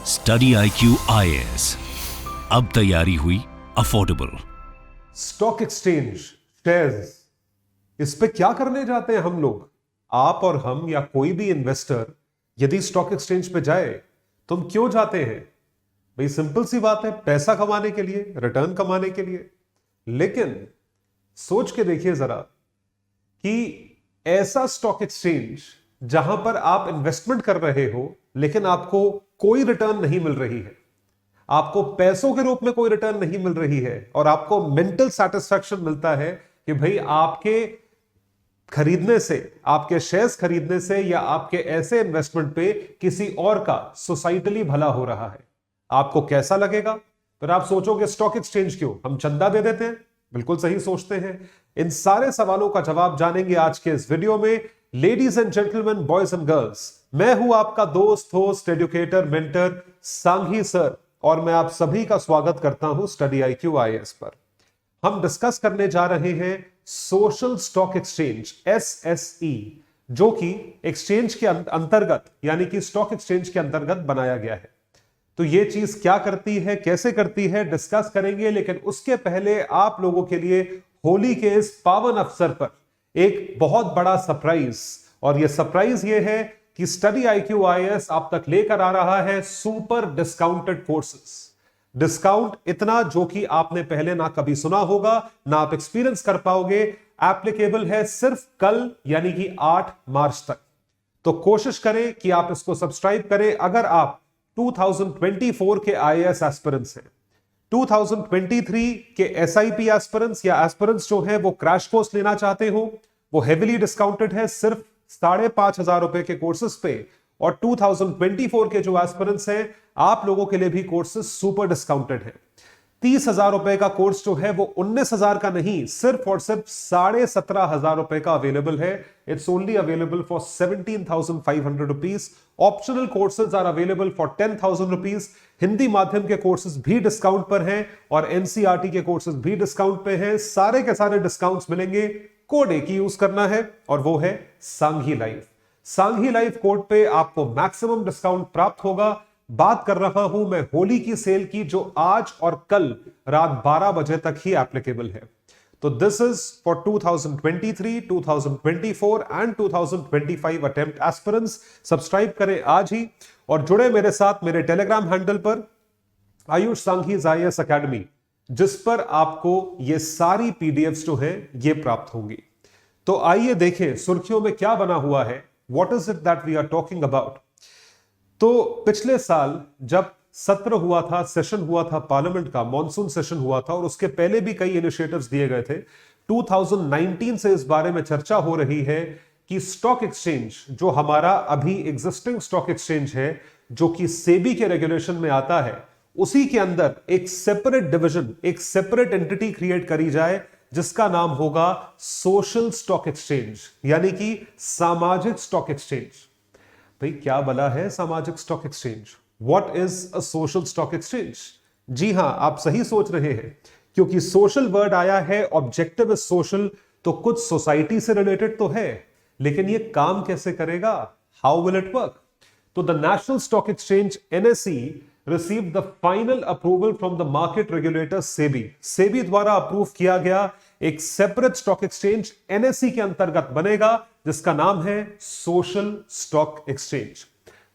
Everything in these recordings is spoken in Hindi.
स्टडी IQ IAS, अब तैयारी हुई अफोर्डेबल। स्टॉक एक्सचेंज शेयर्स, इस पे क्या करने जाते हैं हम लोग? आप और हम या कोई भी इन्वेस्टर यदि स्टॉक एक्सचेंज पे जाए तो हम क्यों जाते हैं? भाई सिंपल सी बात है, पैसा कमाने के लिए, रिटर्न कमाने के लिए। लेकिन सोच के देखिए जरा कि ऐसा स्टॉक एक्सचेंज जहां पर आप इन्वेस्टमेंट कर रहे हो लेकिन आपको कोई रिटर्न नहीं मिल रही है, आपको पैसों के रूप में कोई रिटर्न नहीं मिल रही है और आपको मेंटल सेटिस्फैक्शन मिलता है कि भाई आपके खरीदने से, आपके शेयर्स खरीदने से या आपके ऐसे इन्वेस्टमेंट पे किसी और का सोसाइटली भला हो रहा है। आपको कैसा लगेगा? फिर आप सोचोगे स्टॉक एक्सचेंज क्यों, हम चंदा दे देते हैं। बिल्कुल सही सोचते हैं। इन सारे सवालों का जवाब जानेंगे आज के इस वीडियो में। Ladies and gentleman, boys and girls, मैं हूं आपका दोस्त, host, educator, mentor Sanghi sir और मैं आप सभी का स्वागत करता हूं स्टडी IQ IAS पर। हम डिस्कस करने जा रहे हैं सोशल स्टॉक एक्सचेंज SSE, जो कि एक्सचेंज के अंतर्गत यानी कि स्टॉक एक्सचेंज के अंतर्गत बनाया गया है। तो ये चीज क्या करती है, कैसे करती है, डिस्कस करेंगे। लेकिन उसके पहले आप लोगों के लिए होली के इस पावन अवसर पर एक बहुत बड़ा सरप्राइज, और ये सरप्राइज ये है कि स्टडी IQ IAS आप तक लेकर आ रहा है सुपर डिस्काउंटेड कोर्सेस। डिस्काउंट इतना जो कि आपने पहले ना कभी सुना होगा, ना आप एक्सपीरियंस कर पाओगे। एप्लीकेबल है सिर्फ कल यानी कि 8 मार्च तक। तो कोशिश करें कि आप इसको सब्सक्राइब करें अगर आप 2024 के IAS एस्पिरेंट्स हैं। 2023 के SIP एस्पिरेंट्स या एस्पिरेंट्स जो है वो क्रैश कोर्स लेना चाहते हो, वो हेविली डिस्काउंटेड है सिर्फ 5,500 रुपए के कोर्सेज पे। और 2024 के जो एस्पिरेंट्स हैं, आप लोगों के लिए भी कोर्सेज सुपर डिस्काउंटेड है। 30,000 रुपए का कोर्स जो है वो 19,000 का नहीं, सिर्फ और सिर्फ 17,500 रुपए का अवेलेबल है। It's only available for 17,500 rupees. Optional courses are available for 10,000 rupees. Hindi माध्यम के कोर्सेज भी डिस्काउंट पर हैं और NCERT के कोर्सेज भी डिस्काउंट पे हैं। सारे के सारे डिस्काउंट्स मिलेंगे। कोड एक ही यूज करना है और वो है Sanghi live. Sanghi live code पे आपको मैक्सिमम डिस्काउंट प्राप्त होगा। बात कर रहा हूं मैं होली की सेल की, जो आज और कल रात 12 बजे तक ही एप्लीकेबल है। तो this is for 2023, 2024 and 2025 attempt aspirants. Subscribe करें आज ही और जुड़े मेरे साथ मेरे टेलीग्राम हैंडल पर आयुष सांघी IAS अकेडमी, जिस पर आपको ये सारी PDFs जो है ये प्राप्त होंगी। तो आइए देखें सुर्खियों में क्या बना हुआ है। What is it that we are talking about? तो पिछले साल जब सत्र हुआ था, सेशन हुआ था पार्लियामेंट का, मॉनसून सेशन हुआ था और उसके पहले भी कई इनिशिएटिव्स दिए गए थे। 2019 से इस बारे में चर्चा हो रही है कि स्टॉक एक्सचेंज जो हमारा अभी एग्जिस्टिंग स्टॉक एक्सचेंज है, जो कि सेबी के रेगुलेशन में आता है, उसी के अंदर एक सेपरेट डिवीजन, एक सेपरेट एंटिटी क्रिएट करी जाए जिसका नाम होगा सोशल स्टॉक एक्सचेंज, यानी कि सामाजिक स्टॉक एक्सचेंज। भाई क्या भला है सामाजिक stock exchange? What is a social stock exchange? जी हां, आप सही सोच रहे हैं, क्योंकि सोशल वर्ड आया है, ऑब्जेक्टिव इज सोशल, तो कुछ सोसाइटी से रिलेटेड तो है, लेकिन ये काम कैसे करेगा? How will it work? तो the national stock exchange NSE received the final approval from the market regulator SEBI. SEBI द्वारा अप्रूव किया गया एक सेपरेट स्टॉक एक्सचेंज NSE के अंतर्गत बनेगा, जिसका नाम है सोशल स्टॉक एक्सचेंज।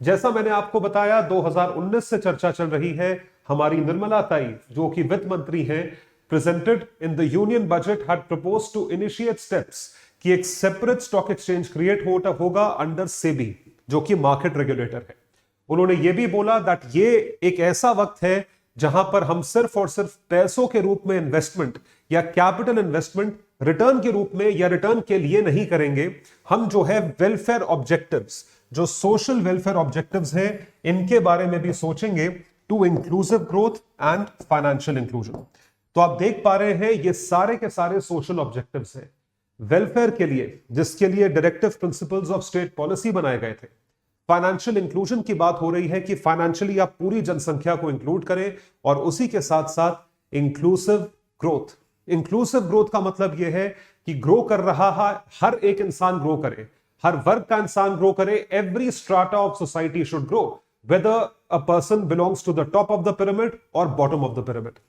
जैसा मैंने आपको बताया, 2019 से चर्चा चल रही है। हमारी निर्मला ताई, जो कि वित्त मंत्री हैं, presented in the union budget, had proposed to initiate steps कि एक सेपरेट स्टॉक एक्सचेंज क्रिएट होगा अंडर SEBI, जो कि मार्केट रेगुलेटर है। उन्होंने यह भी बोला दैट ये एक ऐसा वक्त है जहां पर हम सिर्फ और सिर्फ पैसों के रूप में इन्वेस्टमेंट या कैपिटल इन्वेस्टमेंट रिटर्न के रूप में या रिटर्न के लिए नहीं करेंगे। हम जो है वेलफेयर ऑब्जेक्टिव्स, जो सोशल वेलफेयर ऑब्जेक्टिव्स हैं, इनके बारे में भी सोचेंगे to inclusive growth and financial inclusion. तो आप देख पा रहे हैं ये सारे के सारे सोशल ऑब्जेक्टिव्स हैं वेलफेयर के लिए, जिसके लिए directive principles of state policy बनाए गए थे। फाइनेंशियल इंक्लूजन की बात हो रही है कि फाइनेंशियली आप पूरी जनसंख्या को इंक्लूड करें और उसी के साथ साथ इंक्लूसिव ग्रोथ। इंक्लूसिव ग्रोथ का मतलब यह है कि ग्रो कर रहा है हर एक इंसान, ग्रो करे, हर वर्ग का इंसान ग्रो करे, every strata of society should grow. whether a person belongs to the top of the pyramid or bottom of the pyramid.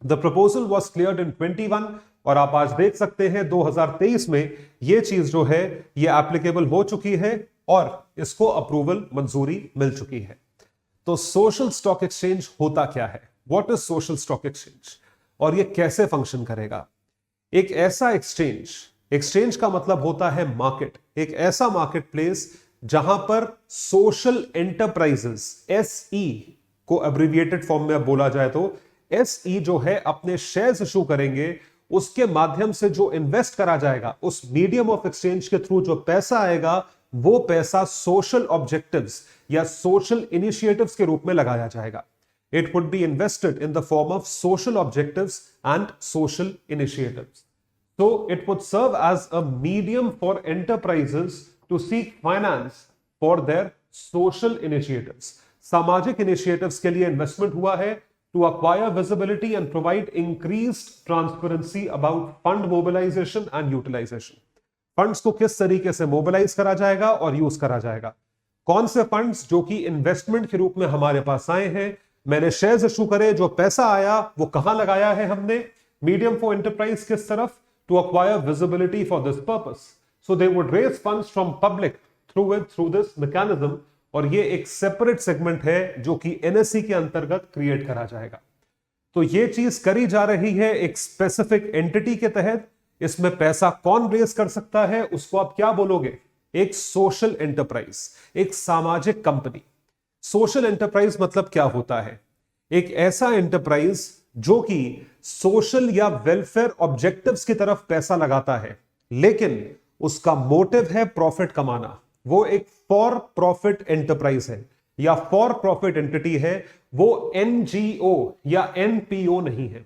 The proposal was cleared in 21 और आप आज देख सकते हैं 2023 में ये चीज जो है ये एप्लीकेबल हो चुकी है और इसको अप्रूवल मंजूरी मिल चुकी है। तो सोशल स्टॉक एक्सचेंज होता क्या है? What is social stock exchange और ये कैसे फंक्शन करेगा? एक ऐसा एक्सचेंज का मतलब होता है मार्केट, एक ऐसा मार्केट प्लेस जहां पर सोशल एंटरप्राइजेस, एसई को एब्रिविएटेड फॉर्म में बोला जाए तो एसई जो है अपने शेयर्स इशू करेंगे, उसके माध्यम से जो इन्वेस्ट करा जाएगा, उस मीडियम ऑफ एक्सचेंज के थ्रू जो पैसा आएगा वो पैसा सोशल ऑब्जेक्टिव्स या सोशल इनिशिएटिव्स के रूप में लगाया जाएगा। It would be invested in the form of social objectives and social initiatives. So it would serve as a medium for enterprises to seek finance for their social initiatives. सामाजिक initiatives के लिए इन्वेस्टमेंट हुआ है to acquire visibility and provide increased transparency about fund mobilization and utilization. Funds को किस तरीके से मोबिलाइज करा जाएगा और यूज करा जाएगा, कौन से फंड्स जो कि इन्वेस्टमेंट के रूप में हमारे पास आए हैं, मैंने शेयर्स इशू करे, जो पैसा आया वो कहां लगाया है हमने, मीडियम फॉर एंटरप्राइज किस तरफ, to acquire visibility for this purpose. So they would raise funds from public through this mechanism और ये एक सेपरेट सेगमेंट है जो कि एनएसई के अंतर्गत क्रिएट करा जाएगा। तो ये चीज करी जा रही है एक स्पेसिफिक एंटिटी के तहत। इसमें पैसा कौन रेज कर सकता है उसको आप क्या बोलोगे? एक सोशल एंटरप्राइज, एक सामाजिक कंपनी। सोशल एंटरप्राइज मतलब क्या होता है? एक ऐसा एंटरप्राइज जो कि सोशल या वेलफेयर ऑब्जेक्टिव्स की तरफ पैसा लगाता है, लेकिन उसका मोटिव है प्रॉफिट कमाना। वो एक फॉर प्रॉफिट एंटरप्राइज है या फॉर प्रॉफिट एंटिटी है, वो एनजीओ या एनपीओ नहीं है।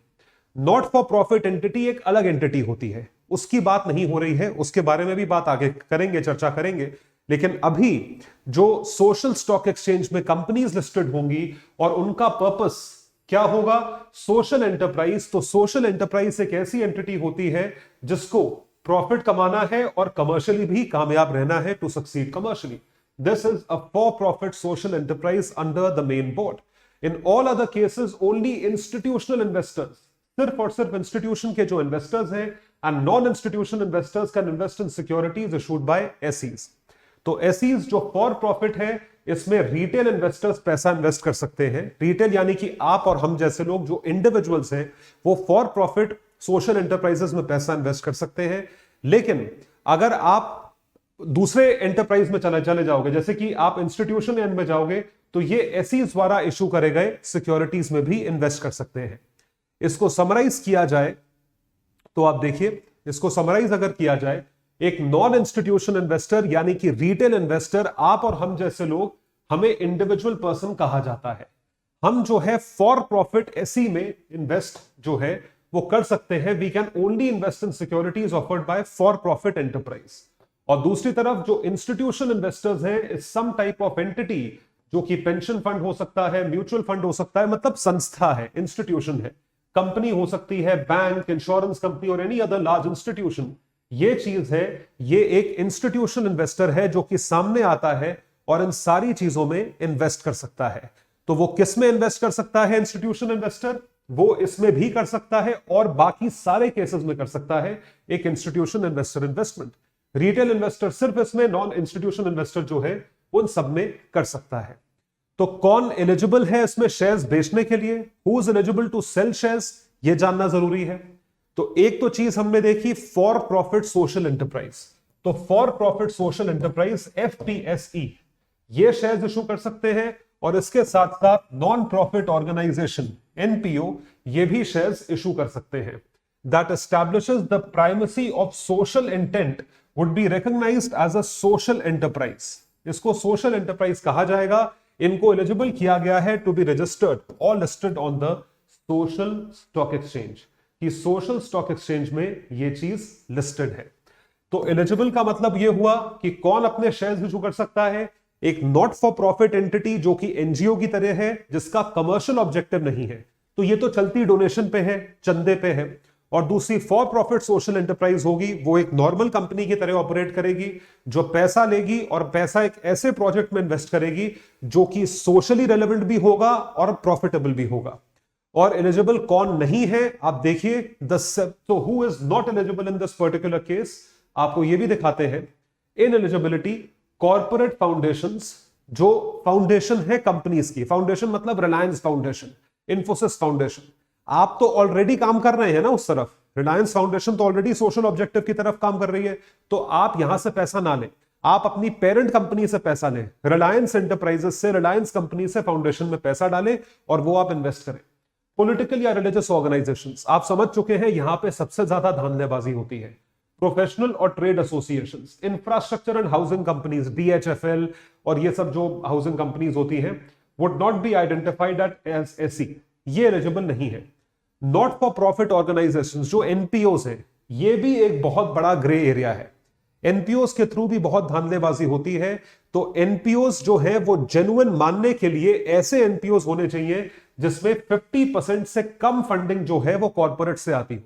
नॉट फॉर प्रॉफिट एंटिटी एक अलग एंटिटी होती है, उसकी बात नहीं हो रही है, उसके बारे में भी बात आगे करेंगे, चर्चा करेंगे। लेकिन अभी जो सोशल स्टॉक एक्सचेंज में कंपनीज लिस्टेड होंगी और उनका पर्पस क्या होगा? Social enterprise. तो सोशल एंटरप्राइज एक ऐसी एंटिटी होती है जिसको प्रॉफिट कमाना है और कमर्शियली भी कामयाब रहना है, to succeed commercially. This is a for profit social enterprise under the main board. In all other cases only institutional investors, सिर्फ और सिर्फ इंस्टीट्यूशन के जो इन्वेस्टर्स हैं and non institutional investors can invest in securities issued by SEs. तो एसईज जो फॉर प्रॉफिट है, इसमें रिटेल इन्वेस्टर्स पैसा इन्वेस्ट कर सकते हैं। रिटेल यानी कि आप और हम जैसे लोग जो इंडिविजुअल्स हैं वो फॉर प्रॉफिट सोशल एंटरप्राइजेस में पैसा इन्वेस्ट कर सकते हैं। लेकिन अगर आप दूसरे एंटरप्राइज में चले जाओगे, जैसे कि आप इंस्टीट्यूशन एंड में जाओगे, तो ये एसईज द्वारा इशू करे गए सिक्योरिटीज में भी इन्वेस्ट कर सकते हैं। इसको समराइज किया जाए तो आप देखिए, इसको समराइज अगर किया जाए, एक नॉन इंस्टीट्यूशन इन्वेस्टर यानी कि रिटेल इन्वेस्टर, आप और हम जैसे लोग, हमें इंडिविजुअल पर्सन कहा जाता है। हम जो है फॉर प्रॉफिट एसई में इन्वेस्ट जो है वो कर सकते हैं। We can only invest in securities offered by for profit enterprise. और दूसरी तरफ जो इंस्टीट्यूशनल इन्वेस्टर्स हैं, is some type of entity, जो कि पेंशन फंड हो सकता है, म्यूचुअल फंड हो सकता है, मतलब संस्था है, इंस्टीट्यूशन है, कंपनी हो सकती है, बैंक, इंश्योरेंस कंपनी और एनी अदर लार्ज इंस्टीट्यूशन। ये चीज है, ये एक इंस्टीट्यूशनल इन्वेस्टर है जो कि सामने आता है और इन सारी चीजों में इन्वेस्ट कर सकता है। तो वो किस में इन्वेस्ट कर सकता है इंस्टीट्यूशनल इन्वेस्टर? वो इसमें भी कर सकता है और बाकी सारे केसेस में कर सकता है एक institutional investor investment. Retail investor सिर्फ इसमें, नॉन इंस्टीट्यूशनल इन्वेस्टर जो है उन सब में कर सकता है। तो कौन एलिजिबल है इसमें शेयर्स बेचने के लिए? Who is eligible to sell shares, ये जानना जरूरी है। तो एक तो चीज हमने देखी फॉर प्रॉफिट सोशल एंटरप्राइज। तो फॉर प्रॉफिट सोशल एंटरप्राइज एफपीएसई ये शेयर्स इशू कर सकते हैं, और इसके साथ साथ नॉन प्रॉफिट ऑर्गेनाइजेशन एनपीओ ये भी शेयर्स इशू कर सकते हैं। That establishes the primacy of social intent would be recognised as a social enterprise. इसको सोशल एंटरप्राइज कहा जाएगा। इनको एलिजिबल किया गया है टू बी रजिस्टर्ड और listed on the social stock exchange, कि सोशल स्टॉक एक्सचेंज में ये चीज लिस्टेड है। तो एलिजिबल का मतलब यह हुआ कि कौन अपने शेयर्स इशू कर सकता है? एक नॉट फॉर प्रॉफिट एंटिटी जो कि एनजीओ की तरह है, जिसका कमर्शियल ऑब्जेक्टिव नहीं है। तो ये तो चलती डोनेशन पे है, चंदे पे है। और दूसरी फॉर प्रॉफिट सोशल एंटरप्राइज होगी, वो एक नॉर्मल कंपनी की तरह ऑपरेट करेगी, जो पैसा लेगी और पैसा एक ऐसे प्रोजेक्ट में इन्वेस्ट करेगी जो कि सोशली रेलेवेंट भी होगा और प्रॉफिटेबल भी होगा। और एलिजिबल कौन नहीं है आप देखिए, तो who is not eligible in this particular case, आपको यह भी दिखाते हैं। इन एलिजिबिलिटी कॉर्पोरेट फाउंडेशंस, जो फाउंडेशन है कंपनीज की, फाउंडेशन मतलब रिलायंस फाउंडेशन, इन्फोसिस फाउंडेशन, आप तो ऑलरेडी काम कर रहे हैं ना उस तरफ, रिलायंस फाउंडेशन तो ऑलरेडी सोशल ऑब्जेक्टिव की तरफ काम कर रही है, तो आप यहां से पैसा ना लें, आप अपनी पेरेंट कंपनी से पैसा लें, रिलायंस एंटरप्राइजेस से, रिलायंस कंपनी से फाउंडेशन में पैसा डालें और वो आप इन्वेस्ट करें। पॉलिटिकल या रिलीजियस ऑर्गेनाइजेशंस, आप समझ चुके हैं यहां पे सबसे ज्यादा धांधलेबाजी होती है। प्रोफेशनल और trade associations, infrastructure and housing companies, DHFL और ये सब जो हाउसिंग कंपनीज होती हैं, would not be identified as SE, ये एलिजिबल नहीं है। नॉट फॉर प्रॉफिट ऑर्गेनाइजेशंस, जो एनपीओस है, ये भी एक बहुत बड़ा ग्रे एरिया है। एनपीओस के थ्रू भी बहुत धांधलेबाजी होती है, तो एनपीओस जो है वो जेन्युइन मानने के लिए ऐसे एनपीओस होने चाहिए जिसमें 50% से कम फंडिंग जो है वो कॉर्पोरेट से आती हो।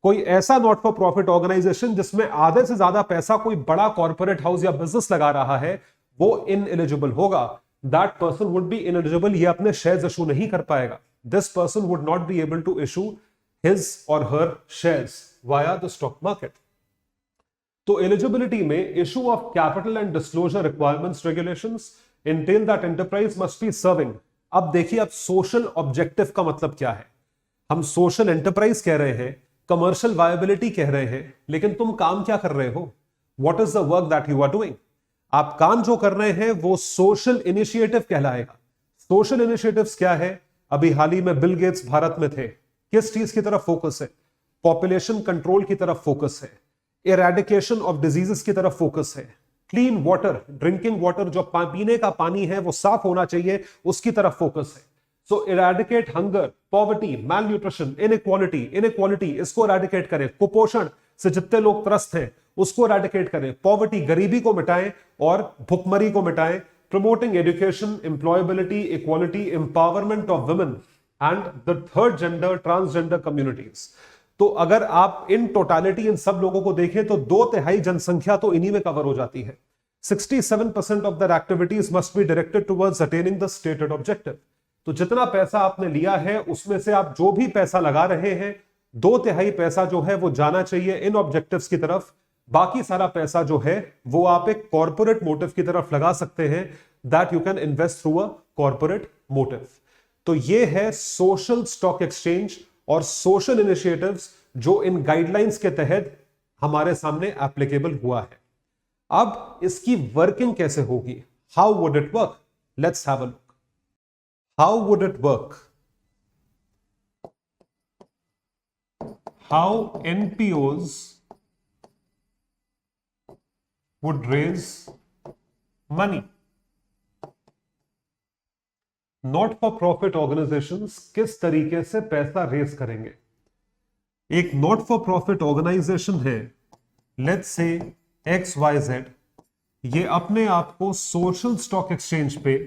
कोई ऐसा नॉट फॉर प्रॉफिट ऑर्गेनाइजेशन जिसमें आधे से ज्यादा पैसा कोई बड़ा कॉर्पोरेट हाउस या बिजनेस लगा रहा है, वो इनएलिजिबल होगा। That person would be ineligible, ये अपने शेयर्स इशू नहीं कर पाएगा। This person would not be able to issue his और her shares via the stock market. तो एलिजिबिलिटी में issue of capital and disclosure requirements regulations entail that enterprise must be serving. अब देखिए, अब सोशल ऑब्जेक्टिव का मतलब क्या है। हम सोशल एंटरप्राइज कह रहे हैं, कमर्शियल वायबिलिटी कह रहे हैं, लेकिन तुम काम क्या कर रहे हो? What is the work that you are doing? आप काम जो कर रहे हैं वो सोशल इनिशिएटिव कहलाएगा। सोशल इनिशिएटिव्स क्या है? अभी हाल ही में बिल गेट्स भारत में थे, किस चीज की तरफ फोकस है? पॉपुलेशन कंट्रोल की तरफ फोकस है, इरेडिकेशन ऑफ डिजीजेस की तरफ फोकस है, क्लीन वाटर, ड्रिंकिंग वाटर, जो पीने का पानी है वो साफ होना चाहिए, उसकी तरफ फोकस है। सो इरेडिकेट हंगर, पॉवर्टी, मैल न्यूट्रिशन, इनइक्वालिटी, इसको इरेडिकेट करें। कुपोषण से जितने लोग त्रस्त हैं उसको इरेडिकेट करें। पॉवर्टी, गरीबी को मिटाएं और भुखमरी को मिटाएं। Promoting education, employability, equality, empowerment of women and the third gender, transgender communities. तो अगर आप इन टोटालिटी इन सब लोगों को देखें तो 2/3 जनसंख्या तो इन्हीं में कवर हो जाती है। 67% of their activities must be directed towards attaining the stated objective। तो जितना पैसा आपने लिया है उसमें से आप जो भी पैसा लगा रहे हैं, 2/3 पैसा जो है वो जाना चाहिए इन ऑब्जेक्टिव्स की तरफ। बाकी सारा पैसा जो है वो आप एक कॉर्पोरेट मोटिव की तरफ लगा सकते हैं, that you can invest through a corporate motive. तो ये है सोशल स्टॉक एक्सचेंज और सोशल इनिशिएटिव्स जो इन गाइडलाइंस के तहत हमारे सामने एप्लीकेबल हुआ है। अब इसकी वर्किंग कैसे होगी? How would it work? Let's have a look. How would it work? How NPOs would raise money? Not for profit organisations किस तरीके से पैसा रेज करेंगे? एक नॉट फॉर प्रॉफिट ऑर्गेनाइजेशन है, लेट्स से XYZ, ये अपने आप को सोशल स्टॉक एक्सचेंज पे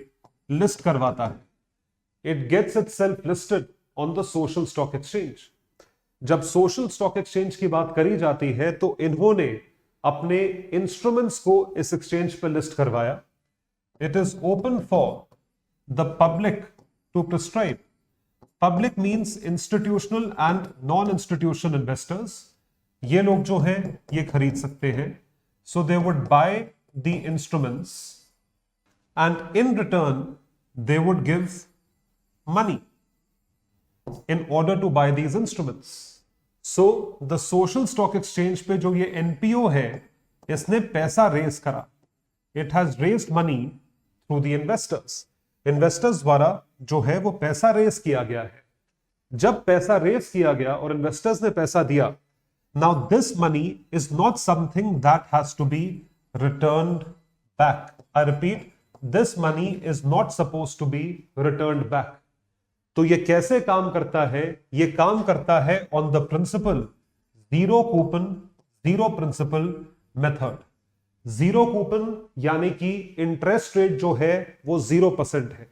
लिस्ट करवाता है। It gets itself listed on the social stock exchange. जब सोशल स्टॉक एक्सचेंज की बात करी जाती है तो इन्होंने अपने इंस्ट्रूमेंट्स को इस एक्सचेंज पर लिस्ट करवाया। It is open for the public to prescribe. Public means institutional and non institutional investors. ये लोग जो हैं ये खरीद सकते हैं। So they would buy the instruments and in return they would give money in order to buy these instruments. So the social stock exchange पे जो ये NPO है, इसने पैसा रेज करा। It has raised money through the investors. Investors द्वारा जो है वो पैसा रेज किया गया है। जब पैसा रेज किया गया और इन्वेस्टर्स ने पैसा दिया, now this money is not something that has to be returned back. I repeat, this money is not supposed to be returned back. तो ये कैसे काम करता है? ये काम करता है on the principle zero coupon zero principal method. Zero coupon यानी कि इंटरेस्ट रेट जो है वो 0% है,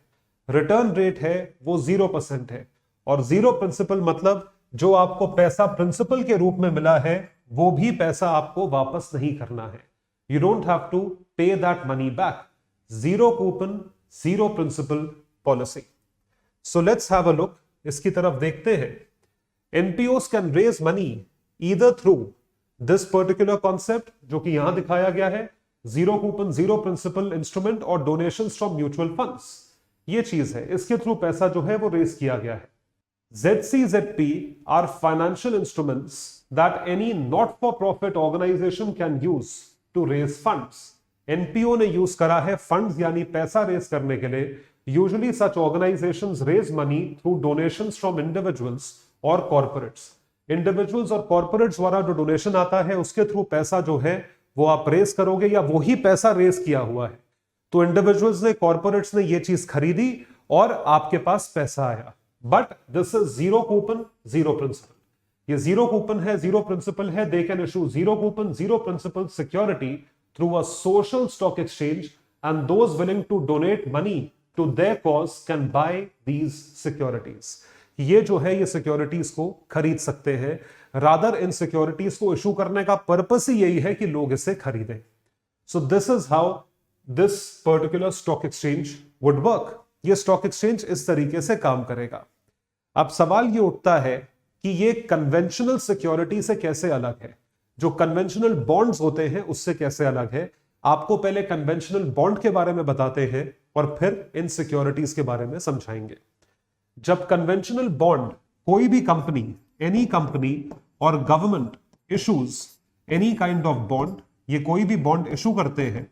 रिटर्न रेट है वो 0% है, और जीरो प्रिंसिपल मतलब जो आपको पैसा प्रिंसिपल के रूप में मिला है वो भी पैसा आपको वापस नहीं करना है. You don't have to pay that money back. Zero coupon, zero principal policy. So let's have a look. इसकी तरफ देखते हैं. NPOs can raise money either through this particular concept जो कि यहां दिखाया गया है, zero coupon, zero principal instrument और डोनेशंस फ्रॉम म्यूचुअल फंड्स. ये चीज है, इसके थ्रू पैसा जो है वो रेज किया गया है. ZCZP are financial instruments that any not-for-profit organization can use to raise funds. NPO ने यूज करा है फंड्स यानी पैसा रेज करने के लिए. Usually such organizations raise money through donations from individuals or corporates. Individuals और corporates द्वारा जो डोनेशन आता है उसके थ्रू पैसा जो है वो आप रेज करोगे या वही पैसा रेज किया हुआ है. तो इंडिविजुअल्स ने, कॉर्पोरेट्स ने ये चीज खरीदी और आपके पास पैसा आया. But this is zero coupon, zero principal. ये जीरो कूपन है, जीरो प्रिंसिपल है. They can issue zero coupon, zero principal security through a social stock exchange and those willing to donate money to their cause can buy these securities. ये जो है ये सिक्योरिटीज को खरीद सकते हैं. रादर इन सिक्योरिटीज को इशू करने का पर्पस ही यही है कि लोग इसे खरीदें. So this is how this particular stock exchange would work. ये स्टॉक एक्सचेंज इस तरीके से काम करेगा. अब सवाल ये उठता है कि ये कन्वेंशनल सिक्योरिटी से कैसे अलग है, जो कन्वेंशनल बॉन्ड्स होते हैं उससे कैसे अलग है. आपको पहले कन्वेंशनल बॉन्ड के बारे में बताते हैं और फिर इन सिक्योरिटीज के बारे में समझाएंगे. जब कन्वेंशनल बॉन्ड कोई भी कंपनी, एनी कंपनी और government issues any kind of bond, ये कोई भी बॉन्ड इशू करते हैं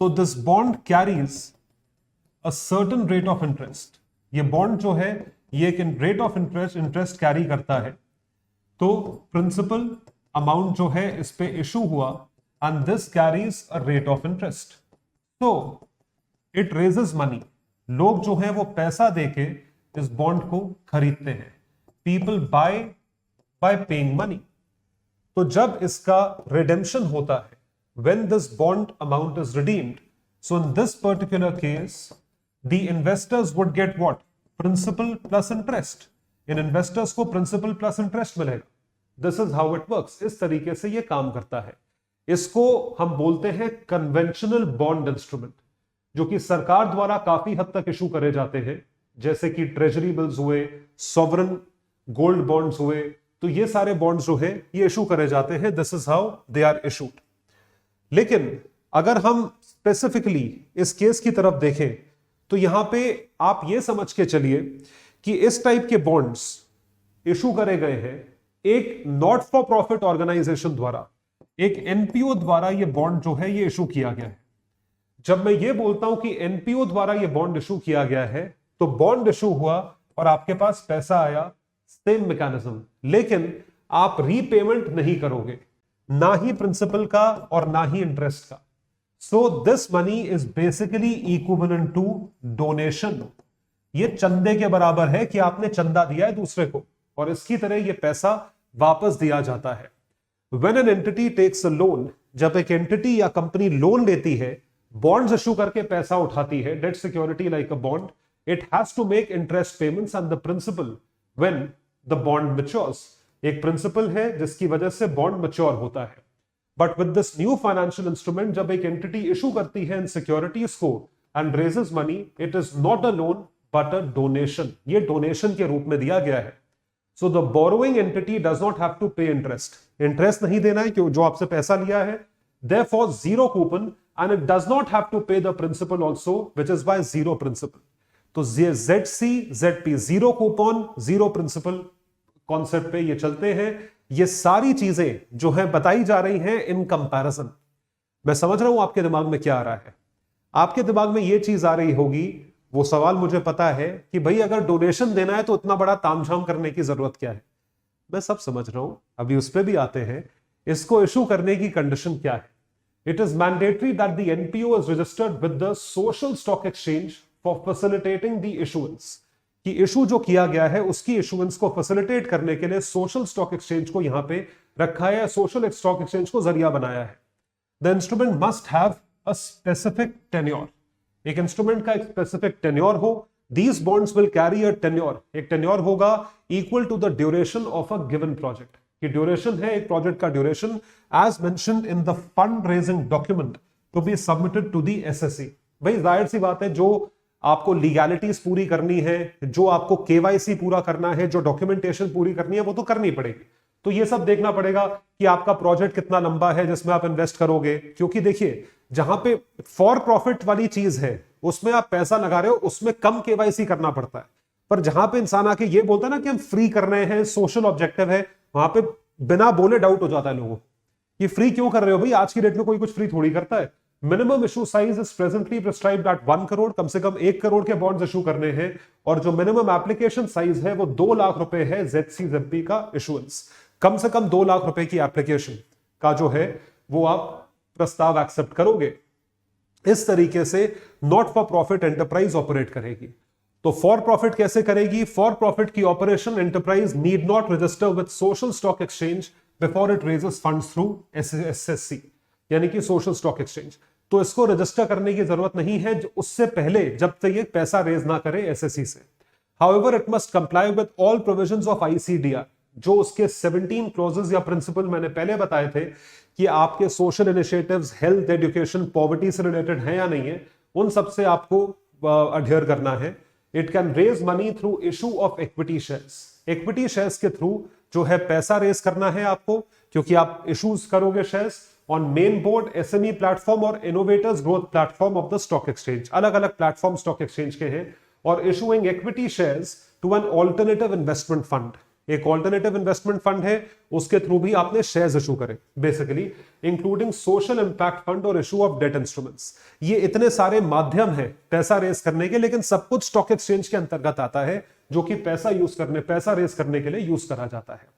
तो this bond carries a certain rate of interest. ये बॉन्ड जो है ये एक रेट ऑफ इंटरेस्ट कैरी करता है. तो प्रिंसिपल अमाउंट जो है इस पे इशू हुआ and this carries a rate of interest. तो इट रेजेस मनी. लोग जो है वो पैसा देके इस बॉन्ड को खरीदते हैं. People bye paying money. तो जब इसका रिडेम्पशन होता है, when this bond amount is redeemed, so in this particular case the investors would get what? Principal plus interest. In investors को principal plus interest मिलेगा. This is how it works. इस तरीके से ये काम करता है. इसको हम बोलते हैं कन्वेंशनल बॉन्ड इंस्ट्रूमेंट, जो कि सरकार द्वारा काफी हद तक इशू करे जाते हैं, जैसे कि ट्रेजरी बिल्स हुए, सॉवरन गोल्ड बॉन्ड्स हुए. तो ये सारे बॉन्ड्स जो है ये इशू करे जाते हैं. This is how they are issued. लेकिन अगर हम स्पेसिफिकली इस केस की तरफ देखें तो यहां पे आप ये समझ के चलिए कि इस टाइप के बॉन्ड्स इशू करे गए हैं एक नॉट फॉर प्रॉफिट ऑर्गेनाइजेशन द्वारा, एक एनपीओ द्वारा ये बॉन्ड जो है ये इशू किया गया है. जब मैं ये बोलता हूं कि एनपीओ द्वारा ये बॉन्ड इशू किया गया है तो बॉन्ड इशू हुआ और आपके पास पैसा आया, सेम मैकेनिज्म. लेकिन आप रीपेमेंट नहीं करोगे, ना ही प्रिंसिपल का और ना ही इंटरेस्ट का. So this money is basically equivalent to donation. ये चंदे के बराबर है कि आपने चंदा दिया है दूसरे को और इसकी तरह ये पैसा वापस दिया जाता है. When an entity takes a loan, जब एक एंटिटी या कंपनी लोन लेती है, बॉन्ड्स इशू करके पैसा उठाती है, debt security like a bond, it has to make interest payments and the principal when the bond matures. एक प्रिंसिपल है जिसकी वजह से बॉन्ड मैच्योर होता है. But with this new financial instrument, जब एक एंटिटी इशू करती है इन सिक्योरिटीज को and raises money, it is not a loan but a donation. ये डोनेशन के रूप में दिया गया है. So the borrowing entity does not have to pay interest. Interest नहीं देना है क्यों, जो आपसे पैसा लिया है. Therefore zero coupon and it does not have to pay the principal also, which is by zero principal. तो ZCZP, zero coupon zero principal concept पे ये चलते हैं. ये सारी चीजें जो है बताई जा रही हैं इन कंपैरिजन. मैं समझ रहा हूं आपके दिमाग में क्या आ रहा है. आपके दिमाग में ये चीज आ रही होगी, वो सवाल मुझे पता है कि भाई अगर डोनेशन देना है तो इतना बड़ा तामझाम करने की जरूरत क्या है. मैं सब समझ रहा हूं, अभी उस पर भी आते हैं. इसको इशू करने की कंडीशन क्या है. It is mandatory that the NPO is registered with the social stock exchange for facilitating the issuance. कि इशू जो किया गया है उसकी इशुएंस को फैसिलिटेट करने के लिए सोशल स्टॉक एक्सचेंज को यहां पे रखा है, सोशल स्टॉक एक्सचेंज को जरिया बनाया है. The instrument must have a specific tenure. एक इंस्ट्रूमेंट का एक स्पेसिफिक टेन्योर हो These bonds will carry a tenure, एक tenure होगा equal to the duration of a given project. ये duration है एक project का duration as mentioned in the fundraising document to be submitted to the SSC. भाई जाहिर सी बात है, जो आपको लीगैलिटीज पूरी करनी है, जो आपको केवाईसी पूरा करना है, जो डॉक्यूमेंटेशन पूरी करनी है, वो तो करनी पड़ेगी। तो ये सब देखना पड़ेगा कि आपका प्रोजेक्ट कितना लंबा है जिसमें आप इन्वेस्ट करोगे, क्योंकि देखिए जहां पे फॉर प्रॉफिट वाली चीज है उसमें आप पैसा लगा रहे हो, उसमें कम केवाईसी करना पड़ता है। पर जहां पे इंसान आके ये बोलता है ना कि हम फ्री कर रहे हैं, सोशल ऑब्जेक्टिव है, वहां पे बिना बोले डाउट हो जाता है लोगों को, ये फ्री क्यों कर रहे हो भाई? आज की डेट में कोई कुछ फ्री थोड़ी करता है। Minimum issue size is presently prescribed at 1 crore, कम से कम 1 करोड़ के बॉन्ड्स इशू करने हैं, और जो मिनिमम एप्लीकेशन साइज है वो 2 लाख रुपए है ZCZP का इशुएंस। कम से कम 2 लाख रुपए की एप्लीकेशन का जो है वो आप प्रस्ताव एक्सेप्ट करोगे। इस तरीके से not for profit enterprise operate करेगी। तो फॉर प्रॉफिट कैसे करेगी? फॉर प्रॉफिट की operation enterprise need not register with social stock exchange before it raises funds through SSC, यानी कि सोशल स्टॉक एक्सचेंज। तो इसको रजिस्टर करने की जरूरत नहीं है उससे पहले, जब तक ये पैसा रेज ना करे SSC से। However it must comply with all provisions of ICDR, जो उसके 17 क्लॉजेस या प्रिंसिपल मैंने पहले बताए थे कि आपके social initiatives, health, education, poverty से रिलेटेड है या नहीं है, उन सब से आपको अडहेयर करना है। It can raise money through issue of equity shares, equity shares के थ्रू जो है पैसा रेज करना है आपको, क्योंकि आप इश्यूज करोगे shares on main board, SME platform और innovators growth platform of the stock exchange. अलग अलग प्लेटफॉर्म स्टॉक एक्सचेंज के हैं। और issuing equity shares to an alternative investment fund, एक ऑल्टरनेटिव इन्वेस्टमेंट फंड है, उसके थ्रू भी आपने शेयर्स इशू करे, basically including social impact fund और इशू ऑफ डेट इंस्ट्रूमेंट्स। ये इतने सारे माध्यम हैं पैसा रेज करने के, लेकिन सब कुछ स्टॉक एक्सचेंज के अंतर्गत आता है, जो कि पैसा रेज करने के लिए यूज करा जाता है।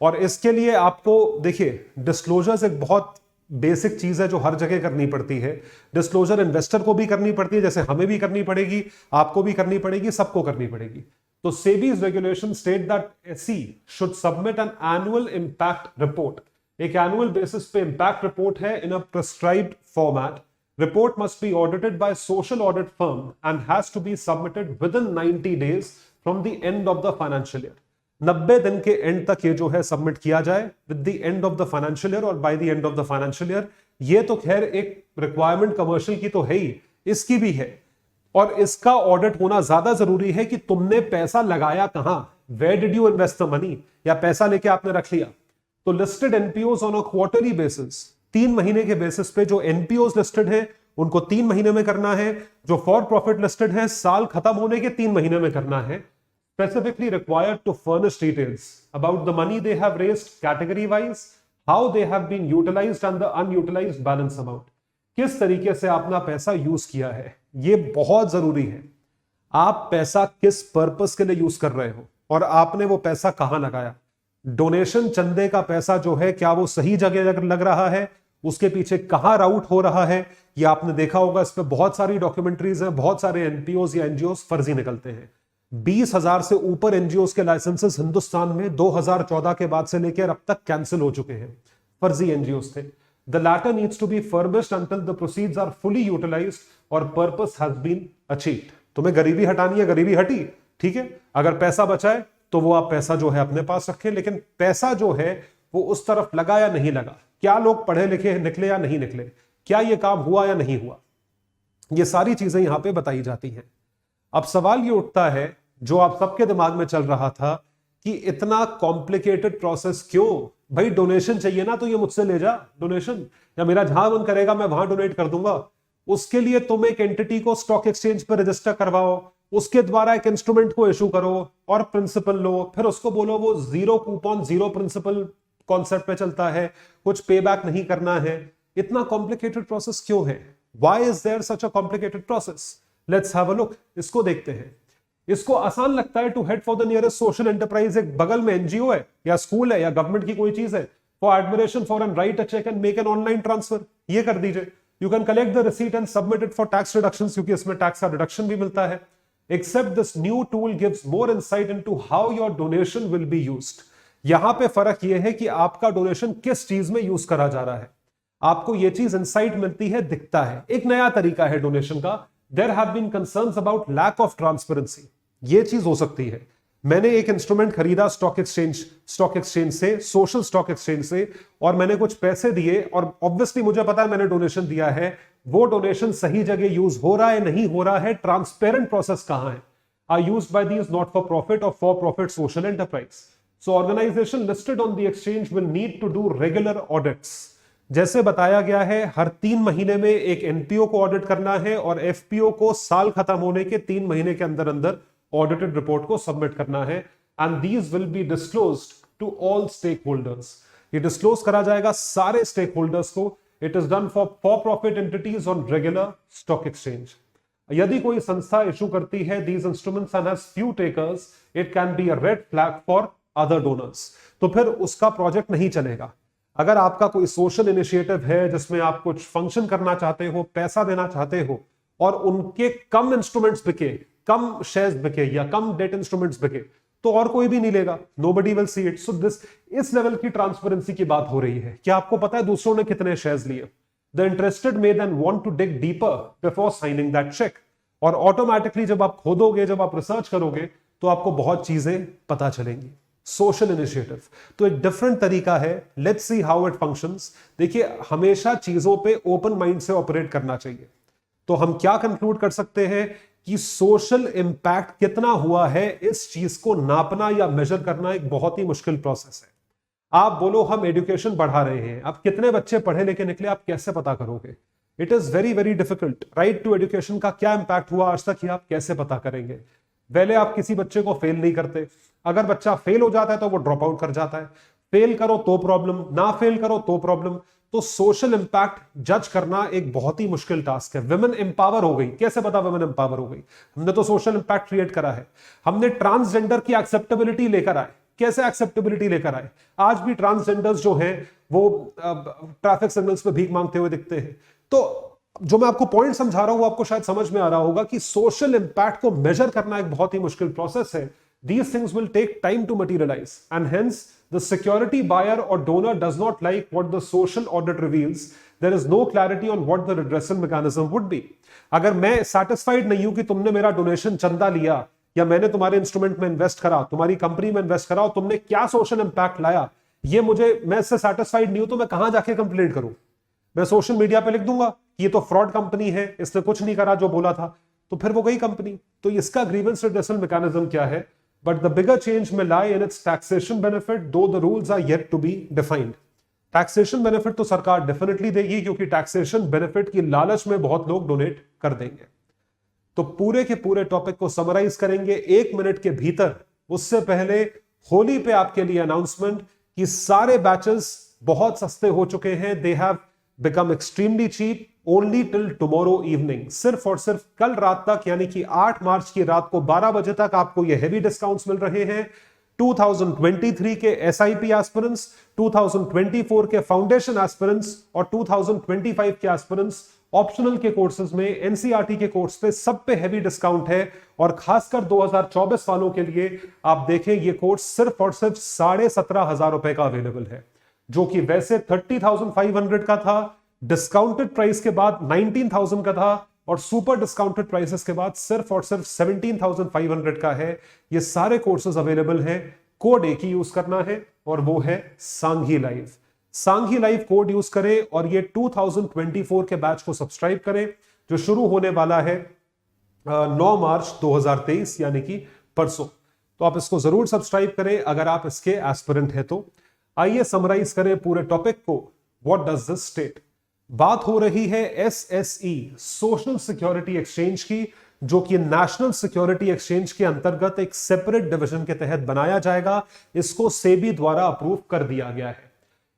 और इसके लिए आपको देखिए डिस्क्लोजर्स एक बहुत बेसिक चीज है जो हर जगह करनी पड़ती है। डिस्क्लोजर इन्वेस्टर को भी करनी पड़ती है, जैसे हमें भी करनी पड़ेगी, आपको भी करनी पड़ेगी, सबको करनी पड़ेगी। तो SEBI's regulation state that SE should submit an annual impact report, एक एनुअल बेसिस पे इंपैक्ट रिपोर्ट है in a prescribed format. Report must be audited by social audit firm and has to be submitted within 90 days from the end of the financial year. 90 दिन के एंड तक ये जो है सबमिट किया जाए with the end of the financial year और by the end of the financial year. ये तो खैर एक रिक्वायरमेंट कमर्शियल की तो है ही, इसकी भी है। और इसका ऑडिट होना ज्यादा जरूरी है कि तुमने पैसा लगाया कहां, where did you invest the money, या पैसा लेके आपने रख लिया। तो listed NPOs on a quarterly basis, 3 महीने के बेसिस पे जो एनपीओज लिस्टेड है उनको 3 महीने में करना है, जो फॉर प्रॉफिट लिस्टेड है साल खत्म होने के 3 महीने में करना है। Specifically required to furnish details about the money they have raised category wise, how they have been utilized and the unutilized balance amount. किस तरीके से आपने पैसा यूज किया है, ये बहुत जरूरी है। आप पैसा किस पर्पस के लिए यूज कर रहे हो और आपने वो पैसा कहां लगाया। डोनेशन, चंदे का पैसा जो है, क्या वो सही जगह लग रहा है, उसके पीछे कहां राउट हो रहा है, ये आपने देखा होगा। इस पर बहुत सारी डॉक्यूमेंट्रीज हैं, बहुत सारे एनपीओज या एनजीओज फर्जी निकलते हैं। 20,000 से ऊपर एनजीओज के लाइसेंसेस हिंदुस्तान में 2014 के बाद से लेकर अब तक कैंसिल हो चुके हैं, फर्जी एनजीओज थे। The latter needs to be furbished until the proceeds are fully utilized और purpose has been achieved। तुम्हें गरीबी हटानी है, गरीबी हटी, ठीक है। अगर पैसा बचाए तो वो आप पैसा जो है अपने पास रखें, लेकिन पैसा जो है वो उस तरफ लगा या नहीं लगा, क्या लोग पढ़े लिखे निकले या नहीं निकले, क्या ये काम हुआ या नहीं हुआ, ये सारी चीजें यहां पे बताई जाती हैं। अब सवाल ये उठता है जो आप सबके दिमाग में चल रहा था कि इतना कॉम्प्लिकेटेड प्रोसेस क्यों? भाई डोनेशन चाहिए ना, तो ये मुझसे ले जा डोनेशन, या मेरा जहां मन करेगा मैं वहां डोनेट कर दूंगा। उसके लिए तुम एक एंटिटी को स्टॉक एक्सचेंज पर रजिस्टर करवाओ, उसके द्वारा एक इंस्ट्रूमेंट को इशू करो और प्रिंसिपल लो, फिर उसको बोलो वो 0 कूपन 0 प्रिंसिपल कॉन्सेप्ट पे चलता है, कुछ पे बैक नहीं करना है। इतना कॉम्प्लिकेटेड प्रोसेस क्यों है? Why is there such a complicated process? Let's have a look, इसको देखते हैं। इसको आसान लगता है to head for the nearest social enterprise, एक बगल में एनजीओ है या स्कूल है या गवर्नमेंट की कोई चीज है, for admiration for an write a cheque and make an online transfer, ये कर दीजिए। You can collect the receipt and submit it for tax reduction, क्योंकि इसमें टैक्स का रिडक्शन भी मिलता है। Except this new tool gives more insight into how your donation will be used. यहां पे फर्क यह है कि आपका डोनेशन किस चीज में यूज करा जा रहा है, आपको यह चीज इनसाइट मिलती है, दिखता है। एक नया तरीका है डोनेशन का, there have been concerns about lack of transparency. ये चीज हो सकती है। मैंने एक इंस्ट्रूमेंट खरीदा स्टॉक एक्सचेंज से, सोशल स्टॉक एक्सचेंज से, और मैंने कुछ पैसे दिए, और ऑब्वियसली मुझे पता है मैंने डोनेशन दिया है, वो डोनेशन सही जगह यूज हो रहा है नहीं हो रहा है, ट्रांसपेरेंट प्रोसेस कहां है, are used by these not for profit और for profit social enterprise. So organisation listed on the exchange will need to do regular audits. जैसे बताया गया है, हर 3 महीने में एक एनपीओ को ऑडिट करना है और एफपीओ को साल खत्म होने के 3 महीने के अंदर अंदर ऑडिटेड रिपोर्ट को सबमिट करना है, and these will be disclosed to all stakeholders. ये डिस्क्लोज करा जाएगा सारे स्टेक होल्डर्स को। It is done for profit entities on regular stock exchange. यदि कोई संस्था इशू करती है these instruments and has few takers, it can be a red flag for other donors. तो फिर उसका प्रोजेक्ट नहीं चलेगा। अगर आपका कोई सोशल इनिशिएटिव है जिसमें आप कुछ फंक्शन करना चाहते हो, पैसा देना चाहते हो, और उनके कम इंस्ट्रूमेंट्स बिके, कम शेयर्स बिके या कम डेट इंस्ट्रूमेंट्स बिके, तो और कोई भी नहीं लेगा, नोबडी विल सी इट। सो इस लेवल की ट्रांसपेरेंसी की बात हो रही है। क्या आपको पता है दूसरों ने कितने शेयर्स लिए? The interested may then want to dig deeper before signing that cheque. और ऑटोमेटिकली जब आप खोदोगे, जब आप रिसर्च करोगे, तो आपको बहुत चीजें पता चलेंगी। सोशल इनिशिएटिव तो एक डिफरेंट तरीका है। Let's see how it functions. देखिए, हमेशा चीजों पे ओपन माइंड से ऑपरेट करना चाहिए। तो हम क्या कंक्लूड कर सकते हैं कि सोशल इंपैक्ट कितना हुआ है, इस चीज को नापना या मेजर करना एक बहुत ही मुश्किल प्रोसेस है। आप बोलो हम एजुकेशन बढ़ा रहे हैं, अब कितने बच्चे पढ़े लिखे निकले, आप कैसे पता करोगे? It is very very difficult. Right to education का क्या इंपैक्ट हुआ आज तक, ये आप कैसे पता करेंगे? पहले आप किसी बच्चे को फेल नहीं करते। अगर बच्चा फेल हो जाता है तो वो ड्रॉप आउट कर जाता है। फेल करो तो प्रॉब्लम, ना फेल करो तो प्रॉब्लम। तो सोशल इंपैक्ट जज करना एक बहुत ही मुश्किल टास्क है। विमेन एम्पावर हो गई, कैसे पता विमेन एम्पावर हो गई? हमने तो सोशल इंपैक्ट क्रिएट करा है। हमने ट्रांसजेंडर की एक्सेप्टेबिलिटी लेकर आए, कैसे एक्सेप्टेबिलिटी लेकर आए? आज भी ट्रांसजेंडर्स जो हैं वो ट्रैफिक सिग्नल्स पे भीख मांगते हुए दिखते हैं। तो जो मैं आपको पॉइंट समझा रहा हूं वो आपको शायद समझ में आ रहा होगा कि सोशल इंपैक्ट को मेजर करना एक बहुत ही मुश्किल प्रोसेस है। These things will take time to materialize, and hence the security buyer or donor does not like what the social audit reveals. There is no clarity on what the redressal mechanism would be. अगर मैं satisfied नहीं हूं कि तुमने मेरा डोनेशन चंदा लिया या मैंने तुम्हारे इंस्ट्रूमेंट में इन्वेस्ट करा, तुम्हारी कंपनी में इन्वेस्ट करा और तुमने क्या सोशल इंपैक्ट लाया, ये मैं इससे सेटिस्फाइड नहीं हूं, तो मैं कहां जाके कंप्लेंट करूं? मैं सोशल मीडिया पे लिख दूंगा कि ये तो फ्रॉड कंपनी है, इसने कुछ नहीं करा जो बोला था, तो फिर वो गई कंपनी। तो इसका ग्रीवेंस रिड्रेसल मैकेनिज्म क्या है? But the bigger change may lie in its taxation benefit, though the rules are yet to be defined. Taxation benefit तो सरकार डेफिनेटली देगी, क्योंकि taxation benefit की लालच में बहुत लोग डोनेट कर देंगे। तो पूरे के पूरे टॉपिक को समराइज करेंगे 1 मिनट के भीतर। उससे पहले होली पे आपके लिए अनाउंसमेंट कि सारे बैचेस बहुत सस्ते हो चुके हैं। They have become extremely cheap only till tomorrow evening. सिर्फ और सिर्फ कल रात तक, यानी कि 8 मार्च की रात को 12 बजे तक आपको ये हेवी डिस्काउंट्स मिल रहे हैं। 2023 के एसआईपी एस्पिरेंट्स, 2024 के फाउंडेशन एस्पिरेंट्स और 2025 के एस्पिरेंट्स ऑप्शनल के कोर्सेज में, एनसीईआरटी के कोर्स पे, सब पे हेवी डिस्काउंट है। और खासकर 2024 वालों के लिए आप देखें, ये कोर्स सिर्फ और सिर्फ 17,500 रुपए का अवेलेबल है, जो कि वैसे 30,500 का था, डिस्काउंटेड प्राइस के बाद 19,000 का था, और सुपर डिस्काउंटेड प्राइसेस के बाद सिर्फ और सिर्फ 17,500 का है। ये सारे कोर्सेज अवेलेबल हैं। कोड एक ही यूज करना है और वो है Sanghi live. Sanghi live code use करें और ये 2024 के बैच को सब्सक्राइब करें, जो शुरू होने वाला है 9 मार्च 2023, यानी कि परसों। तो आप इसको जरूर सब्सक्राइब करें अगर आप इसके एस्पिरेंट हैं तो। आइए समराइज करें पूरे टॉपिक को। What does this state? बात हो रही है एसएसई, सोशल सिक्योरिटी एक्सचेंज की, जो कि नेशनल सिक्योरिटी एक्सचेंज के अंतर्गत एक सेपरेट डिवीजन के तहत बनाया जाएगा। इसको सेबी द्वारा अप्रूव कर दिया गया है।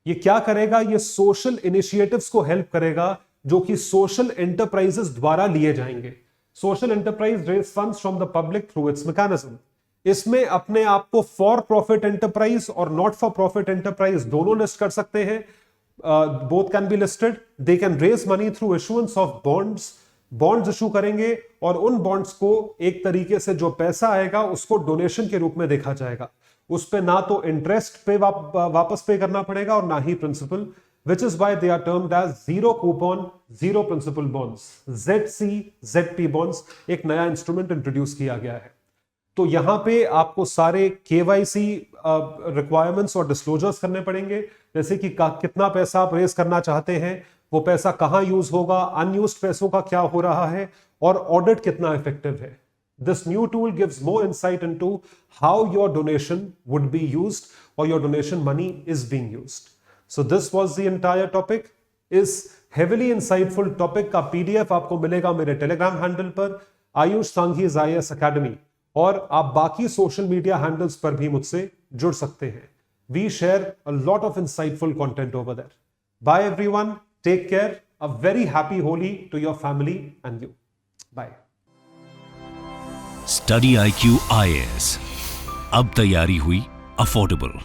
ये क्या करेगा? ये सोशल इनिशिएटिव्स को हेल्प करेगा जो कि सोशल एंटरप्राइजेस द्वारा लिए जाएंगे। Social enterprise raise funds from the public through its mechanism. इसमें अपने आप को फॉर प्रॉफिट एंटरप्राइज और नॉट फॉर प्रॉफिट एंटरप्राइज दोनों लिस्ट कर सकते हैं। Both can be listed. They can raise money through issuance of bonds issue करेंगे, और उन बॉन्ड्स को एक तरीके से जो पैसा आएगा उसको डोनेशन के रूप में देखा जाएगा। उस पे ना तो इंटरेस्ट पे वापस पे करना पड़ेगा और ना ही principal which is why they are termed as zero coupon, zero principal bonds. ZP bonds एक नया इंस्ट्रूमेंट इंट्रोड्यूस किया गया है. तो यहां पे आपको सारे KYC रिक्वायरमेंट्स और डिस्क्लोजर्स करने पड़ेंगे, जैसे कि कितना पैसा आप रेज करना चाहते हैं, वो पैसा कहां यूज होगा, अनयूज्ड पैसों का क्या हो रहा है, और ऑडिट कितना इफेक्टिव है. This new tool gives more insight into how your donation would be used or your donation money is being used. So this was the entire topic. इस heavily insightful topic का PDF आपको मिलेगा मेरे Telegram हैंडल पर आयुष सांघीज IAS Academy, और आप बाकी सोशल मीडिया हैंडल्स पर भी मुझसे जुड़ सकते हैं. We share a lot of insightful content over there. Bye everyone. Take care. A very happy Holi to your family and you. Bye. Study IQ IAS. अब तैयारी हुई अफोर्डेबल.